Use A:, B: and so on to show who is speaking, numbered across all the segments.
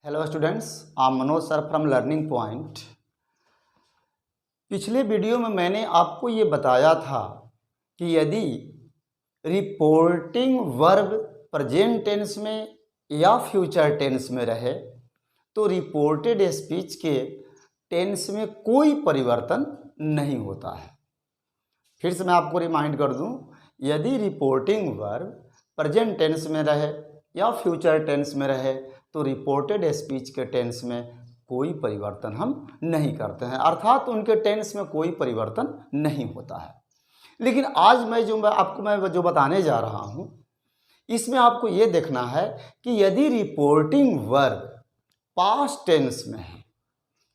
A: Hello students, I am Manoj sir from learning point. पिछले video में मैंने आपको ये बताया था कि यदि रिपोर्टिंग वर्ब प्रेजेंट टेंस में या फ्यूचर टेंस में रहे तो रिपोर्टेड स्पीच के टेंस में कोई परिवर्तन नहीं होता है। फिर से मैं आपको रिमाइंड कर दूं, यदि रिपोर्टिंग वर्ब प्रेजेंट टेंस में रहे या फ्यूचर टेंस में रहे तो रिपोर्टेड स्पीच के टेंस में कोई परिवर्तन हम नहीं करते हैं, अर्थात उनके टेंस में कोई परिवर्तन नहीं होता है। लेकिन आज मैं जो बताने जा रहा हूं, इसमें आपको ये देखना है कि यदि रिपोर्टिंग वर्ब पास्ट टेंस में है,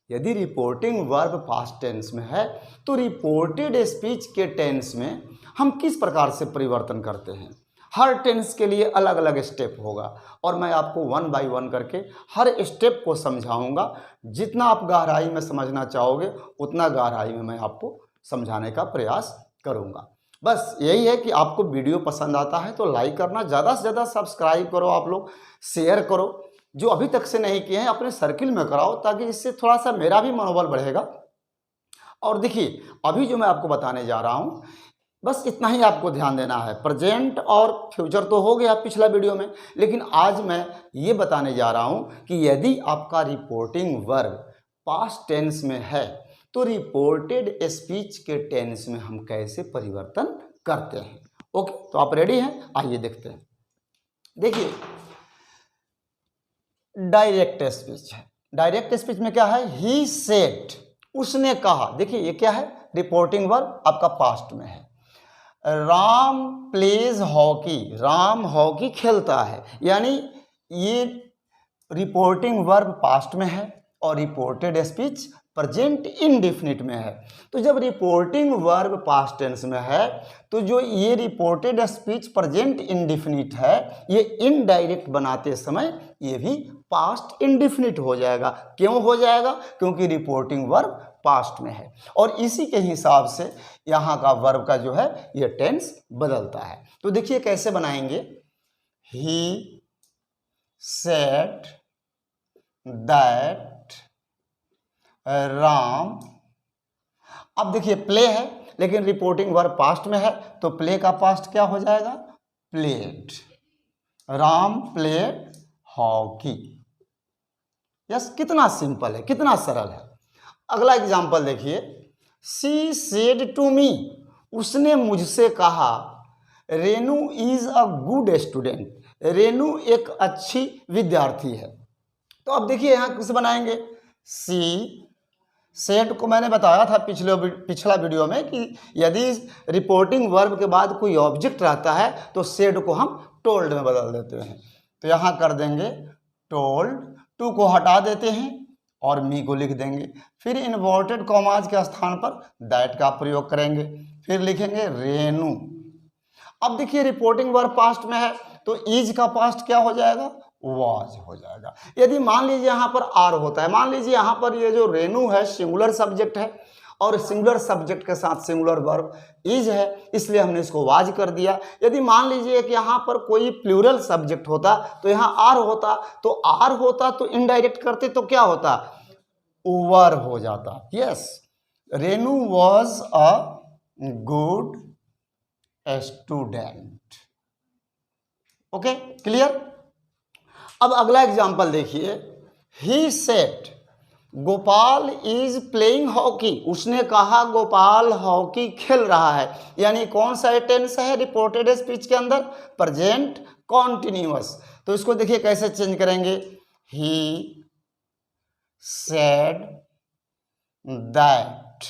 A: यदि रिपोर्टिंग वर्ब पास्ट टेंस में है तो रिपोर्टेड स्पीच के टेंस में हम किस प्रकार से परिवर्तन करते हैं। हर टेंस के लिए अलग अलग स्टेप होगा और मैं आपको वन बाय वन करके हर स्टेप को समझाऊंगा। जितना आप गहराई में समझना चाहोगे उतना गहराई में मैं आपको समझाने का प्रयास करूंगा। बस यही है कि आपको वीडियो पसंद आता है तो लाइक करना, ज़्यादा से ज़्यादा सब्सक्राइब करो, आप लोग शेयर करो, जो अभी तक से नहीं किए हैं अपने सर्किल में कराओ, ताकि इससे थोड़ा सा मेरा भी मनोबल बढ़ेगा। और देखिए, अभी जो मैं आपको बताने जा रहा हूँ बस इतना ही आपको ध्यान देना है। प्रेजेंट और फ्यूचर तो हो गया पिछला वीडियो में, लेकिन आज मैं ये बताने जा रहा हूँ कि यदि आपका रिपोर्टिंग वर्ब पास्ट टेंस में है तो रिपोर्टेड स्पीच के टेंस में हम कैसे परिवर्तन करते हैं। ओके, तो आप रेडी हैं? आइए देखते हैं। देखिए, डायरेक्ट स्पीच है। डायरेक्ट स्पीच में क्या है? ही सेड, उसने कहा। देखिए, ये क्या है? रिपोर्टिंग वर्ब आपका पास्ट में है। Ram pledge hockey, Ram hockey खेलता है, यानी ये रिपोर्टिंग वर्ब पास्ट में है और रिपोर्टेड स्पीच प्रेजेंट इंडेफिनिट में है। तो जब रिपोर्टिंग वर्ब पास्ट टेंस में है तो जो ये रिपोर्टेड स्पीच प्रेजेंट इंडेफिनिट है, ये इनडायरेक्ट बनाते समय ये भी पास्ट इंडेफिनिट हो जाएगा। क्यों हो जाएगा? क्योंकि रिपोर्टिंग वर्ब पास्ट में है और इसी के हिसाब से यहाँ का वर्ब का जो है ये टेंस बदलता है। तो देखिए कैसे बनाएंगे। ही सेड दैट राम, अब देखिए प्ले है लेकिन रिपोर्टिंग वर्ब पास्ट में है तो प्ले का पास्ट क्या हो जाएगा? Played. Ram played hockey. Yes, कितना सिंपल है, कितना सरल है। अगला एग्जाम्पल देखिए। शी सेड टू मी, उसने मुझसे कहा। Renu is a good student, Renu एक अच्छी विद्यार्थी है। तो अब देखिए यहाँ किसे बनाएंगे। सी सेड को मैंने बताया था पिछला वीडियो में कि यदि रिपोर्टिंग वर्ब के बाद कोई ऑब्जेक्ट रहता है तो सेड को हम टोल्ड में बदल देते हैं। तो यहाँ कर देंगे टोल्ड, टू को हटा देते हैं और मी को लिख देंगे। फिर इन्वर्टेड कॉमाज के स्थान पर दैट का प्रयोग करेंगे। फिर लिखेंगे रेनू। अब देखिए रिपोर्टिंग वर्ब पास्ट में है तो इज का पास्ट क्या हो जाएगा? वाज हो जाएगा। यदि मान लीजिए यहाँ पर आर होता है, मान लीजिए यहाँ पर ये जो रेनू है सिंगुलर सब्जेक्ट है और सिंगुलर सब्जेक्ट के साथ सिंगुलर वर्ब इज है, इसलिए हमने इसको वाज कर दिया। यदि मान लीजिए कि यहाँ पर कोई प्लूरल सब्जेक्ट होता तो यहाँ आर होता, तो आर होता तो इनडायरेक्ट करते तो क्या होता? वर हो जाता। Yes, Renu was a good student. Okay, clear. अब अगला एग्जांपल देखिए। He said Gopal is playing hockey, उसने कहा गोपाल हॉकी खेल रहा है, यानी कौन सा टेंस है रिपोर्टेड स्पीच के अंदर? Present continuous. तो इसको देखिए कैसे चेंज करेंगे। ही सेड दैट,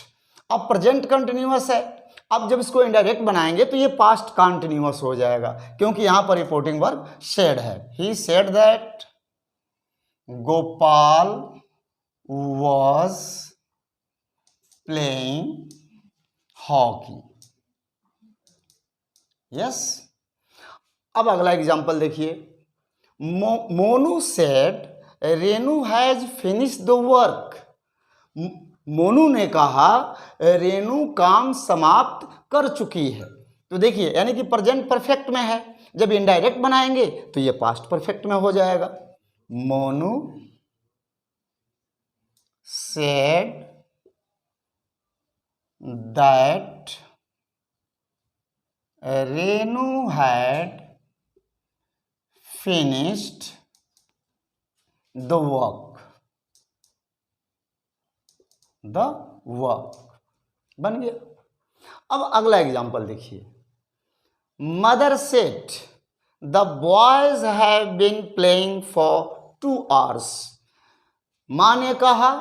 A: अब प्रेजेंट कंटिन्यूअस है, अब जब इसको इनडायरेक्ट बनाएंगे तो ये पास्ट कंटिन्यूअस हो जाएगा क्योंकि यहां पर रिपोर्टिंग वर्ब सेड है। He said that Gopal was playing hockey. Yes. अब अगला एग्जांपल देखिए। Monu said Renu has finish the work, Monu ने कहा रेनू काम समाप्त कर चुकी है। तो देखिए यानी कि प्रेजेंट परफेक्ट में है, जब इनडायरेक्ट बनाएंगे तो ये पास्ट परफेक्ट में हो जाएगा। Monu said that Renu had finished the work. बन गया। अब अगला एग्जांपल देखिए, mother said the boys have been playing for 2 hours। माँ ने कहा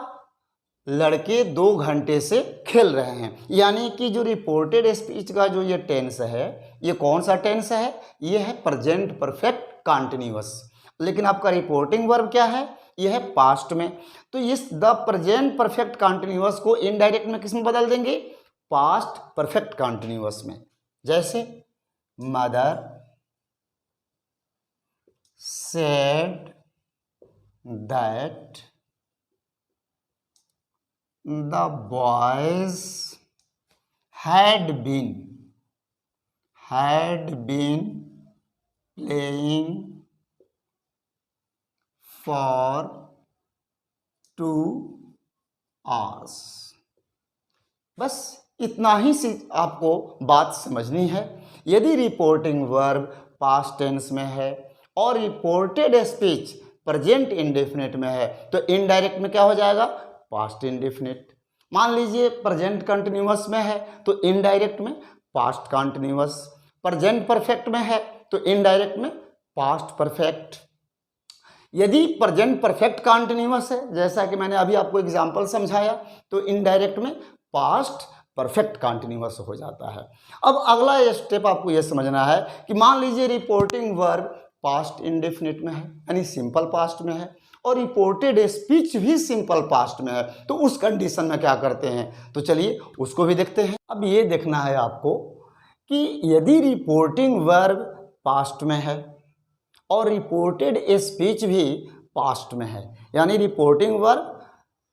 A: लड़के 2 घंटे से खेल रहे हैं। यानी कि जो रिपोर्टेड स्पीच का जो ये टेंस है, ये कौन सा टेंस है? ये है प्रेजेंट परफेक्ट कंटिन्यूअस। लेकिन आपका रिपोर्टिंग वर्ब क्या है? ये है पास्ट में। तो इस द प्रेजेंट परफेक्ट कंटिन्यूअस को इनडायरेक्ट में किस में बदल देंगे? पास्ट परफेक्ट कंटिन्यूअस में। जैसे mother said that the boys had been playing for 2 hours। बस इतना ही सी आपको बात समझनी है। यदि रिपोर्टिंग वर्ब पास्ट टेंस में है और रिपोर्टेड स्पीच प्रेजेंट इंडेफिनिट में है तो इनडायरेक्ट में क्या हो जाएगा? Past indefinite. मान लीजिए प्रेजेंट कंटिन्यूअस में है तो इनडायरेक्ट में पास्ट कंटिन्यूअस, प्रेजेंट परफेक्ट में है तो इनडायरेक्ट में पास्ट परफेक्ट। यदि प्रेजेंट परफेक्ट कंटिन्यूअस है, जैसा कि मैंने अभी आपको एग्जांपल समझाया, तो इनडायरेक्ट में पास्ट परफेक्ट कंटिन्यूअस हो जाता है। अब अगला स्टेप आपको यह समझना है कि मान लीजिए रिपोर्टिंग वर्ब पास्ट इंडेफिनिट में है, यानी सिंपल पास्ट में है, और रिपोर्टेड स्पीच भी सिंपल पास्ट में है, तो उस कंडीशन में क्या करते हैं? तो चलिए उसको भी देखते हैं। अब ये देखना है आपको कि यदि रिपोर्टिंग वर्ब पास्ट में है और रिपोर्टेड स्पीच भी पास्ट में है, यानी रिपोर्टिंग वर्ब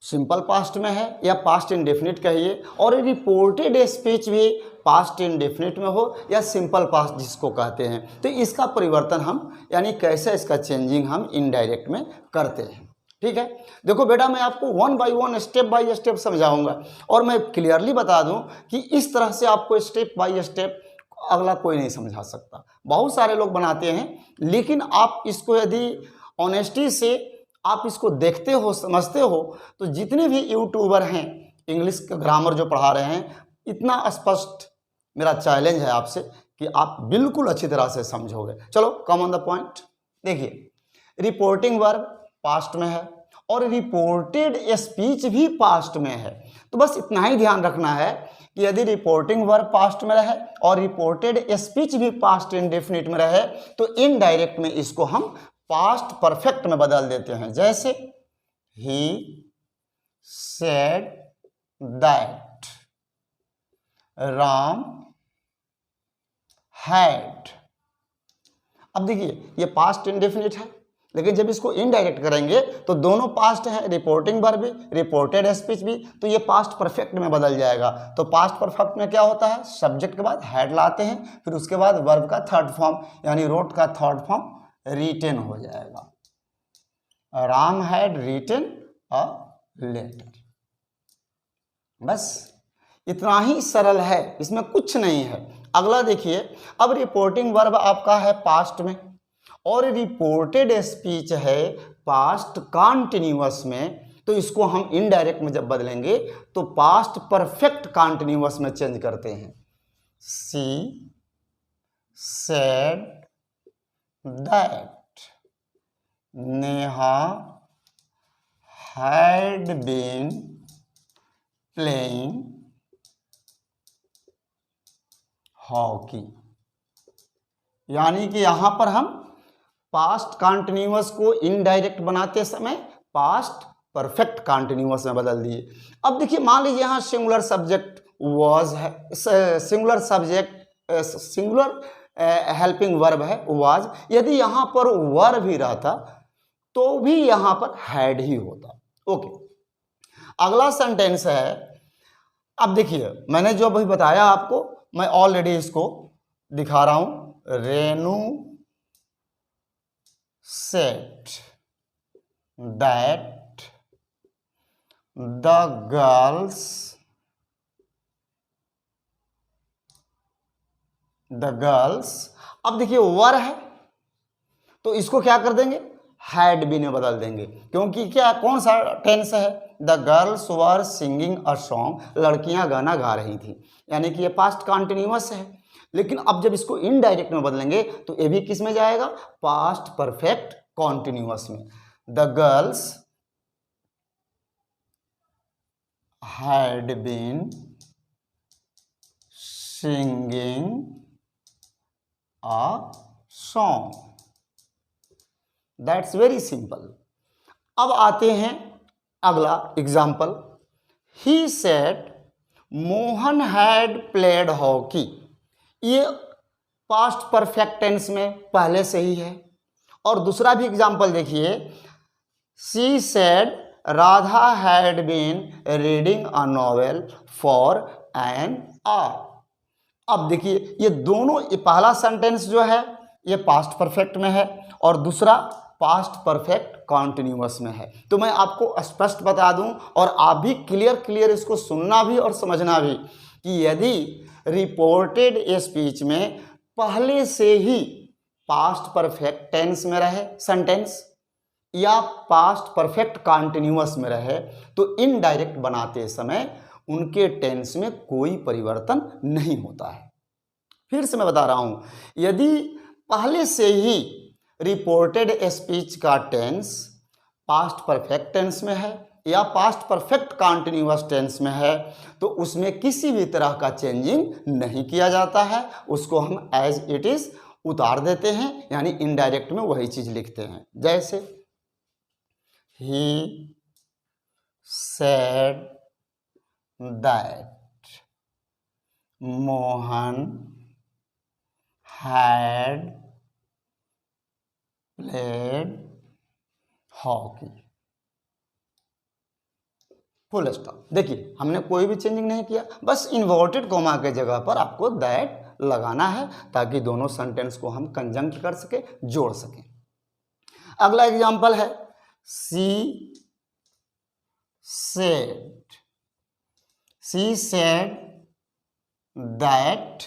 A: सिंपल पास्ट में है या पास्ट इंडेफिनिट कहिए, और रिपोर्टेड स्पीच भी पास्ट इंडेफिनिट में हो या सिंपल पास्ट जिसको कहते हैं, तो इसका परिवर्तन हम यानी कैसे इसका चेंजिंग हम इनडायरेक्ट में करते हैं। ठीक है, देखो बेटा मैं आपको 1 by 1 स्टेप बाय स्टेप समझाऊंगा और मैं क्लियरली बता दूं कि इस तरह से आपको स्टेप बाय स्टेप अगला कोई नहीं समझा सकता। बहुत सारे लोग बनाते हैं, लेकिन आप इसको यदि ऑनेस्टी से आप इसको देखते हो, समझते हो, तो जितने भी यूट्यूबर हैं इंग्लिश का ग्रामर जो पढ़ा रहे हैं, इतना स्पष्ट मेरा चैलेंज है आपसे कि आप बिल्कुल अच्छी तरह से समझोगे। चलो कम ऑन द पॉइंट। देखिए रिपोर्टिंग वर्ब पास्ट में है और रिपोर्टेड स्पीच भी पास्ट में है, तो बस इतना ही ध्यान रखना है कि यदि रिपोर्टिंग वर्ब पास्ट में रहे और रिपोर्टेड स्पीच भी पास्ट इंडेफिनिट में रहे तो इनडायरेक्ट में इसको हम पास्ट परफेक्ट में बदल देते हैं। जैसे he said that Ram had. अब देखिए ये पास्ट इंडेफिनिट है, लेकिन जब इसको इनडायरेक्ट करेंगे तो दोनों पास्ट है, रिपोर्टिंग वर्ब भी रिपोर्टेड स्पीच भी, तो ये पास्ट परफेक्ट में बदल जाएगा। तो पास्ट परफेक्ट में क्या होता है? सब्जेक्ट के बाद हैड लाते हैं, फिर उसके बाद वर्ब का थर्ड फॉर्म यानी रोट का थर्ड फॉर्म रिटेन हो जाएगा। Ram had written a letter. बस इतना ही सरल है, इसमें कुछ नहीं है। अगला देखिए, अब रिपोर्टिंग वर्ब आपका है पास्ट में और रिपोर्टेड स्पीच है पास्ट कंटिन्यूअस में, तो इसको हम इनडायरेक्ट में जब बदलेंगे तो पास्ट परफेक्ट कंटिन्यूअस में चेंज करते हैं। She said that Neha had been playing hockey. यानी कि यहां पर हम पास्ट कंटिन्यूअस को इनडायरेक्ट बनाते समय पास्ट परफेक्ट कंटिन्यूअस में बदल दिए। अब देखिए मान लीजिए यहां सिंगुलर सब्जेक्ट वाज है, singular subject singular helping verb है वाज, यदि यहां पर वर्ब ही रहता तो भी यहां पर हैड ही होता। ओके, अगला सेंटेंस है, अब देखिए मैंने जो अभी बताया आपको, मैं ऑलरेडी इसको दिखा रहा हूं। Renu said that the girls. अब देखिए वर है तो इसको क्या कर देंगे, हैड बीन में बदल देंगे, क्योंकि क्या कौन सा टेंस है, the girls were singing a song, लड़कियां गाना गा रही थी, यानी कि ये पास्ट कॉन्टिन्यूअस है। लेकिन अब जब इसको इनडायरेक्ट में बदलेंगे तो ये भी किस में जाएगा, पास्ट परफेक्ट कॉन्टिन्यूअस में। The girls had been singing a song. That's very simple. अब आते हैं अगला example. He said Mohan had played hockey. ये पास्ट परफेक्ट टेंस में पहले से ही है। और दूसरा भी एग्जाम्पल देखिए, she said Radha had been reading a novel for an hour. अब देखिए ये दोनों, ये पहला सेंटेंस जो है ये पास्ट परफेक्ट में है और दूसरा पास्ट परफेक्ट कॉन्टिन्यूअस में है। तो मैं आपको स्पष्ट बता दूं और आप भी क्लियर इसको सुनना भी और समझना भी कि यदि रिपोर्टेड स्पीच में पहले से ही पास्ट परफेक्ट टेंस में रहे सेंटेंस या पास्ट परफेक्ट कॉन्टिन्यूअस में रहे तो इनडायरेक्ट बनाते समय उनके टेंस में कोई परिवर्तन नहीं होता है। फिर से मैं बता रहा हूं, यदि पहले से ही रिपोर्टेड स्पीच का टेंस पास्ट परफेक्ट टेंस में है या पास्ट परफेक्ट कॉन्टिन्यूअस टेंस में है तो उसमें किसी भी तरह का चेंजिंग नहीं किया जाता है, उसको हम एज इट इज उतार देते हैं, यानी इनडायरेक्ट में वही चीज लिखते हैं। जैसे he said that Mohan had played hockey, full stop. देखिए हमने कोई भी चेंजिंग नहीं किया, बस इन्वर्टेड कॉमा के जगह पर आपको दैट लगाना है ताकि दोनों सेंटेंस को हम कंजंक्ट कर सके, जोड़ सकें। अगला एग्जांपल है शी सेड दैट।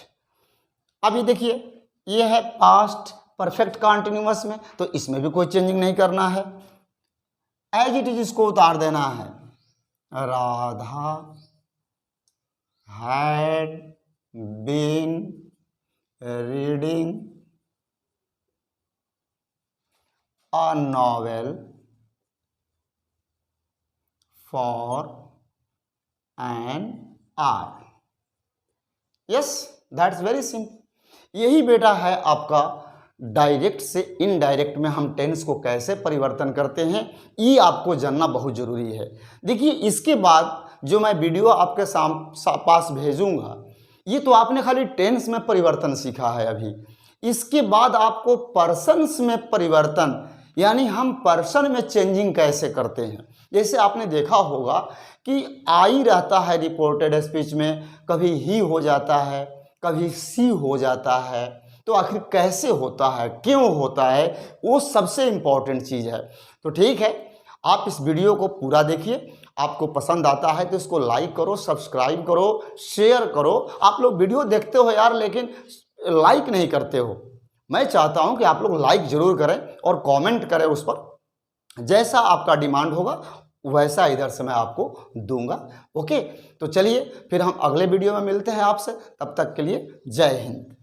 A: अभी देखिए ये है पास्ट परफेक्ट कॉन्टिन्यूअस में तो इसमें भी कोई चेंजिंग नहीं करना है, एज इट इज इसको उतार देना है। Radha had been reading a novel for an hour. Yes, that's very simple. यही बेटा है आपका डायरेक्ट से इनडायरेक्ट में हम टेंस को कैसे परिवर्तन करते हैं, ये आपको जानना बहुत जरूरी है। देखिए इसके बाद जो मैं वीडियो आपके पास भेजूंगा ये तो आपने खाली टेंस में परिवर्तन सीखा है अभी। इसके बाद आपको पर्सन्स में परिवर्तन, यानी हम पर्सन में चेंजिंग कैसे करते हैं। जैसे आपने देखा होगा कि आई रहता है रिपोर्टेड स्पीच में, कभी ही हो जाता है, कभी सी हो जाता है, तो आखिर कैसे होता है, क्यों होता है, वो सबसे इम्पॉर्टेंट चीज़ है। तो ठीक है, आप इस वीडियो को पूरा देखिए, आपको पसंद आता है तो इसको लाइक करो, सब्सक्राइब करो, शेयर करो। आप लोग वीडियो देखते हो यार लेकिन लाइक नहीं करते हो। मैं चाहता हूं कि आप लोग लाइक जरूर करें और कमेंट करें उस पर, जैसा आपका डिमांड होगा वैसा इधर से मैं आपको दूंगा। ओके, तो चलिए फिर हम अगले वीडियो में मिलते हैं आपसे, तब तक के लिए जय हिंद।